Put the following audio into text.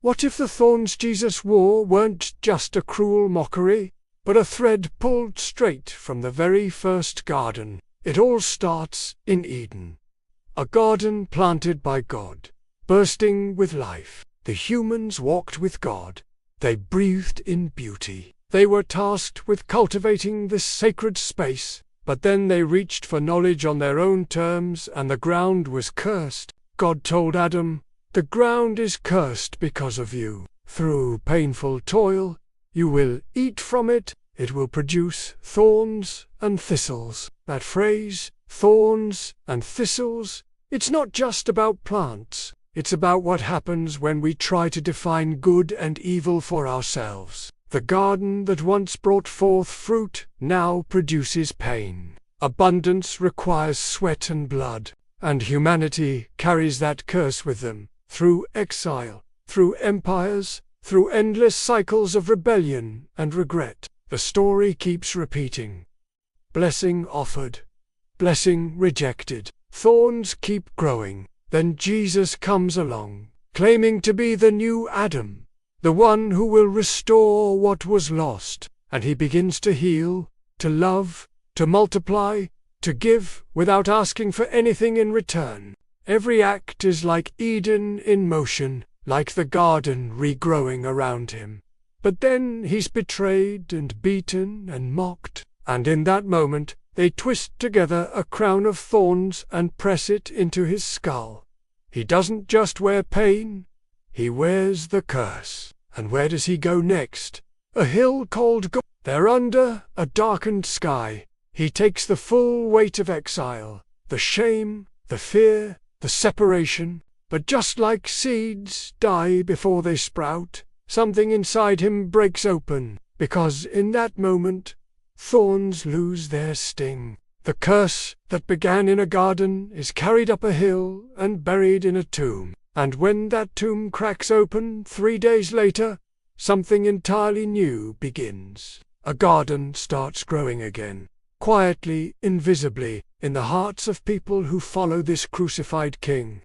What if the thorns Jesus wore weren't just a cruel mockery, but a thread pulled straight from the very first garden? It all starts in Eden. A garden planted by God, bursting with life. The humans walked with God. They breathed in beauty. They were tasked with cultivating this sacred space, but then they reached for knowledge on their own terms, and the ground was cursed. God told Adam, "The ground is cursed because of you. Through painful toil, you will eat from it. It will produce thorns and thistles." That phrase, thorns and thistles, it's not just about plants. It's about what happens when we try to define good and evil for ourselves. The garden that once brought forth fruit now produces pain. Abundance requires sweat and blood, and humanity carries that curse with them, through exile, through empires, through endless cycles of rebellion and regret. The story keeps repeating. Blessing offered, blessing rejected. Thorns keep growing. Then Jesus comes along, claiming to be the new Adam, the one who will restore what was lost, and he begins to heal, to love, to multiply, to give without asking for anything in return. Every act is like Eden in motion, like the garden regrowing around him. But then he's betrayed and beaten and mocked, and in that moment they twist together a crown of thorns and press it into his skull. He doesn't just wear pain, he wears the curse. And where does he go next? A hill called Golgotha. There under a darkened sky, he takes the full weight of exile, the shame, the fear, the separation. But just like seeds die before they sprout, something inside him breaks open, because in that moment, thorns lose their sting. The curse that began in a garden is carried up a hill and buried in a tomb. And when that tomb cracks open 3 days later, something entirely new begins. A garden starts growing again, quietly, invisibly, in the hearts of people who follow this crucified king.